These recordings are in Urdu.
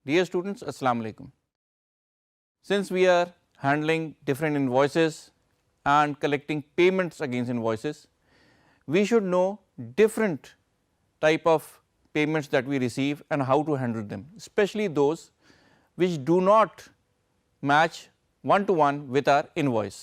Dear students, Assalamu alaikum. Since we are handling different invoices and collecting payments against invoices, we should know different type of payments that we receive and how to handle them, especially those which do not match one to one with our invoice.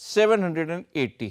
780.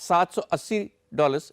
$780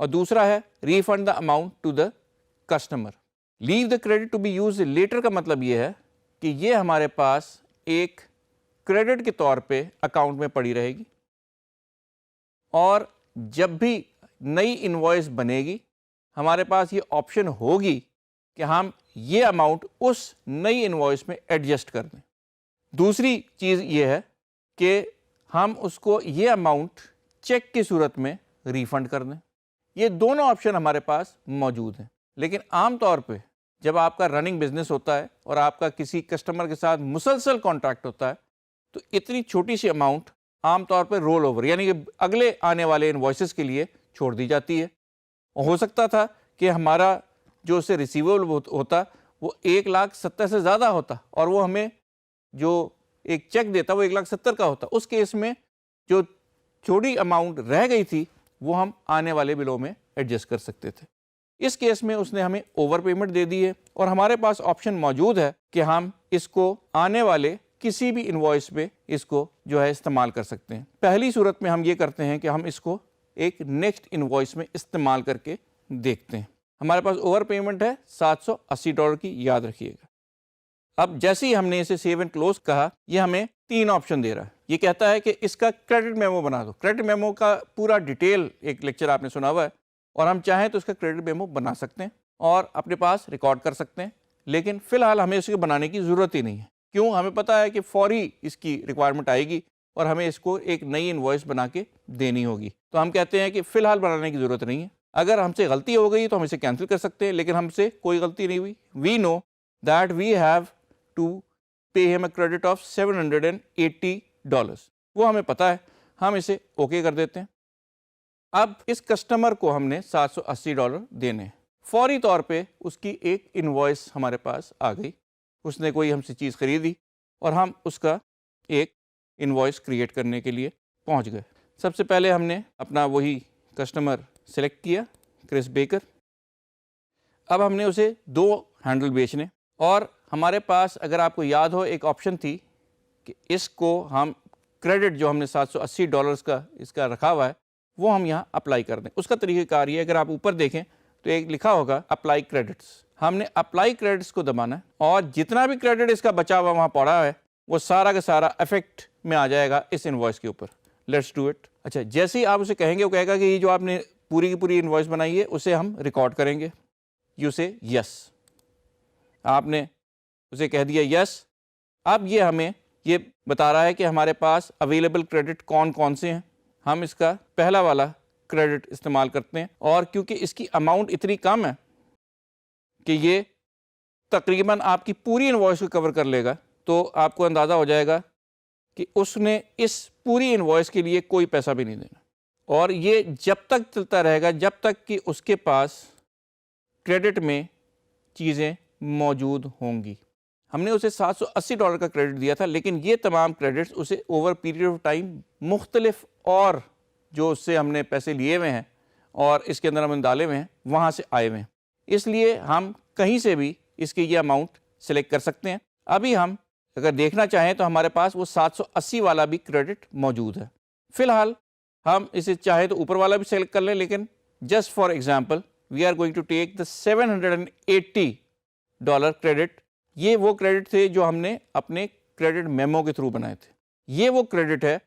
اور دوسرا ہے refund the amount to the customer. Leave the credit to be use later کا مطلب یہ ہے کہ یہ ہمارے پاس ایک کریڈٹ کے طور پہ اکاؤنٹ میں پڑی رہے گی، اور جب بھی نئی انوائس بنے گی ہمارے پاس یہ آپشن ہوگی کہ ہم یہ اماؤنٹ اس نئی انوائس میں ایڈجسٹ کر دیں. دوسری چیز یہ ہے کہ ہم اس کو یہ اماؤنٹ چیک کی صورت میں ریفنڈ کر دیں. یہ دونوں آپشن ہمارے پاس موجود ہیں، لیکن عام طور پہ جب آپ کا رننگ بزنس ہوتا ہے اور آپ کا کسی کسٹمر کے ساتھ مسلسل کانٹریکٹ ہوتا ہے تو اتنی چھوٹی سی اماؤنٹ عام طور پہ رول اوور یعنی کہ اگلے آنے والے انوائسز کے لیے چھوڑ دی جاتی ہے. ہو سکتا تھا کہ ہمارا جو اسے ریسیویبل ہوتا وہ 1,70,000 سے زیادہ ہوتا اور وہ ہمیں جو ایک چیک دیتا وہ 1,70,000 کا ہوتا. اس کیس میں جو چھوٹی اماؤنٹ رہ گئی تھی وہ ہم آنے والے بلوں میں ایڈجسٹ کر سکتے تھے. اس کیس میں اس نے ہمیں اوور پیمنٹ دے دی ہے اور ہمارے پاس آپشن موجود ہے کہ ہم اس کو آنے والے کسی بھی انوائس پہ اس کو جو ہے استعمال کر سکتے ہیں. پہلی صورت میں ہم یہ کرتے ہیں کہ ہم اس کو ایک نیکسٹ انوائس میں استعمال کر کے دیکھتے ہیں. ہمارے پاس اوور پیمنٹ ہے $780 کی، یاد رکھیے گا. اب جیسے ہی ہم نے اسے سیو اینڈ کلوز کہا یہ ہمیں 3 آپشن دے رہا ہے. یہ کہتا ہے کہ اس کا کریڈٹ میمو بنا دو. کریڈٹ میمو کا پورا ڈیٹیل ایک لیکچر آپ نے سنا ہوا ہے اور ہم چاہیں تو اس کا کریڈٹ میمو بنا سکتے ہیں اور اپنے پاس ریکارڈ کر سکتے ہیں، لیکن فی الحال ہمیں اس کو بنانے کی ضرورت ہی نہیں ہے. کیوں؟ ہمیں پتہ ہے کہ فوری اس کی ریکوائرمنٹ آئے گی اور ہمیں اس کو ایک نئی انوائس بنا کے دینی ہوگی. تو ہم کہتے ہیں کہ فی الحال بنانے کی ضرورت نہیں ہے. اگر ہم سے غلطی ہو گئی تو ہم اسے کینسل کر سکتے ہیں، لیکن ہم سے کوئی غلطی نہیں ہوئی. We know that we have to pay ہم اے کریڈٹ آف $780. وہ ہمیں پتہ ہے، ہم اسے اوکے کر دیتے ہیں. اب اس کسٹمر کو ہم نے $780 دینے ہیں. فوری طور پہ اس کی ایک انوائس ہمارے پاس آ گئی. اس نے کوئی ہم سے چیز خریدی اور ہم اس کا ایک انوائس کریٹ کرنے کے لیے پہنچ گئے. سب سے پہلے ہم نے اپنا وہی کسٹمر سلیکٹ کیا، کرس بیکر. اب ہم نے اسے 2 ہینڈل بیچنے اور ہمارے پاس اگر آپ کو یاد ہو ایک آپشن تھی کہ اس کو ہم کریڈٹ جو ہم نے $780 کا اس کا رکھا ہوا ہے وہ ہم یہاں اپلائی کر دیں. اس کا طریقہ کار یہ ہے، اگر آپ اوپر دیکھیں تو ایک لکھا ہوگا اپلائی کریڈٹس. ہم نے اپلائی کریڈٹس کو دبانا ہے اور جتنا بھی کریڈٹ اس کا بچا ہوا وہاں پڑا ہے وہ سارا کا سارا افیکٹ میں آ جائے گا اس انوائس کے اوپر. Let's do it. اچھا، جیسے ہی آپ اسے کہیں گے وہ کہے گا کہ یہ جو آپ نے پوری کی پوری انوائس بنائی ہے اسے ہم ریکارڈ کریں گے. یو سے یس. آپ نے اسے کہہ دیا یس. اب یہ ہمیں یہ بتا رہا ہے کہ ہمارے پاس اویلیبل کریڈٹ کون کون سے ہیں. ہم اس کا پہلا والا کریڈٹ استعمال کرتے ہیں اور کیونکہ اس کی اماؤنٹ اتنی کم ہے کہ یہ تقریباً آپ کی پوری انوائس کو کور کر لے گا تو آپ کو اندازہ ہو جائے گا کہ اس نے اس پوری انوائس کے لیے کوئی پیسہ بھی نہیں دینا. اور یہ جب تک چلتا رہے گا جب تک کہ اس کے پاس کریڈٹ میں چیزیں موجود ہوں گی. ہم نے اسے $780 کا کریڈٹ دیا تھا، لیکن یہ تمام کریڈٹس اسے اوور پیریڈ آف ٹائم مختلف اور جو اس سے ہم نے پیسے لیے ہوئے ہیں اور اس کے اندر ہم نے ڈالے ہوئے ہیں وہاں سے آئے ہوئے ہیں. اس لیے ہم کہیں سے بھی اس کی یہ اماؤنٹ سلیکٹ کر سکتے ہیں. ابھی ہم اگر دیکھنا چاہیں تو ہمارے پاس وہ 780 والا بھی کریڈٹ موجود ہے. فی الحال ہم اسے چاہے تو اوپر والا بھی سلیکٹ کر لیں، لیکن just for example we are going to take the $780 credit. یہ وہ کریڈٹ تھے جو ہم نے اپنے کریڈٹ میمو کے تھرو بنائے تھے. یہ وہ کریڈٹ ہے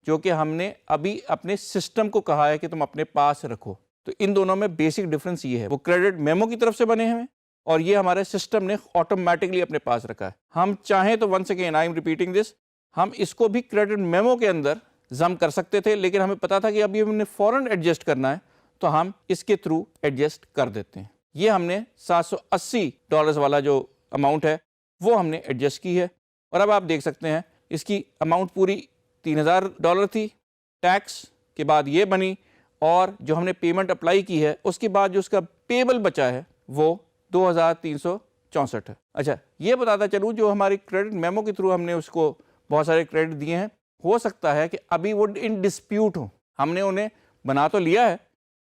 جو کہ ہم نے ابھی اپنے سسٹم کو کہا ہے کہ تم اپنے پاس رکھو. تو ان دونوں میں بیسک ڈفرنس یہ ہے، وہ کریڈٹ میمو کی طرف سے بنے ہیں اور یہ ہمارے سسٹم نے آٹومیٹکلی اپنے پاس رکھا ہے. ہم چاہیں تو once again I am repeating this, ہم اس کو بھی کریڈٹ میمو کے اندر ضم کر سکتے تھے، لیکن ہمیں پتا تھا کہ ابھی ہم نے فوراً ایڈجسٹ کرنا ہے تو ہم اس کے تھرو ایڈجسٹ کر دیتے ہیں. یہ ہم نے $780 والا جو اماؤنٹ ہے وہ ہم نے ایڈجسٹ کی ہے. اور اب آپ دیکھ سکتے ہیں اس کی اماؤنٹ پوری $3,000 تھی. ٹیکس کے بعد یہ بنی اور جو ہم نے پیمنٹ اپلائی کی ہے اس کے بعد جو اس کا پیبل بچا ہے وہ 2,364 ہے. اچھا، یہ بتاتا چلوں جو ہماری کریڈٹ میمو کے تھرو ہم نے اس کو بہت سارے کریڈٹ دیے ہیں، ہو سکتا ہے کہ ابھی وہ ان ڈسپیوٹ ہوں. ہم نے انہیں بنا تو لیا ہے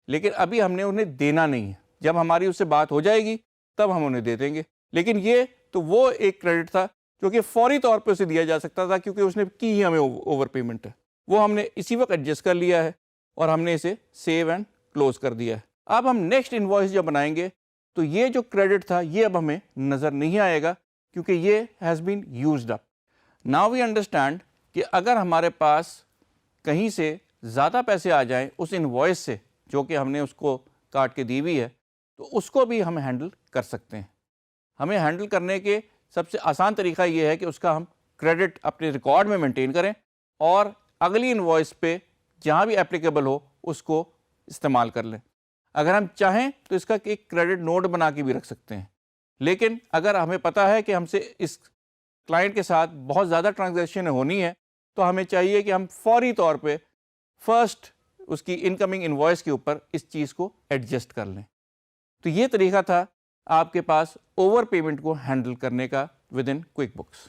لیکن ابھی ہم نے انہیں دینا نہیں ہے. جب ہماری اس سے بات ہو جائے گی تب ہم انہیں دے دیں گے. لیکن یہ تو وہ ایک کریڈٹ تھا جو کہ فوری طور پہ اسے دیا جا سکتا تھا کیونکہ اس نے کی ہی ہمیں اوور پیمنٹ ہے. وہ ہم نے اسی وقت ایڈجسٹ کر لیا ہے اور ہم نے اسے سیو اینڈ کلوز کر دیا ہے. اب ہم نیکسٹ انوائس جب بنائیں گے تو یہ جو کریڈٹ تھا یہ اب ہمیں نظر نہیں آئے گا کیونکہ یہ has been used up. Now we understand کہ اگر ہمارے پاس کہیں سے زیادہ پیسے آ جائیں اس انوائس سے جو کہ ہم نے اس کو کاٹ کے دی ہوئی ہے تو اس کو بھی ہم ہینڈل کر سکتے ہیں. ہمیں ہینڈل کرنے کے سب سے آسان طریقہ یہ ہے کہ اس کا ہم کریڈٹ اپنے ریکارڈ میں مینٹین کریں اور اگلی انوائس پہ جہاں بھی اپلیکیبل ہو اس کو استعمال کر لیں. اگر ہم چاہیں تو اس کا ایک کریڈٹ نوٹ بنا کے بھی رکھ سکتے ہیں, لیکن اگر ہمیں پتہ ہے کہ ہم سے اس کلائنٹ کے ساتھ بہت زیادہ ٹرانزیکشن ہونی ہے تو ہمیں چاہیے کہ ہم فوری طور پہ فرسٹ اس کی انکمنگ انوائس کے اوپر اس چیز کو ایڈجسٹ کر لیں. تو یہ طریقہ تھا آپ کے پاس اوور پیمنٹ کو ہینڈل کرنے کا ود ان کوئک بکس.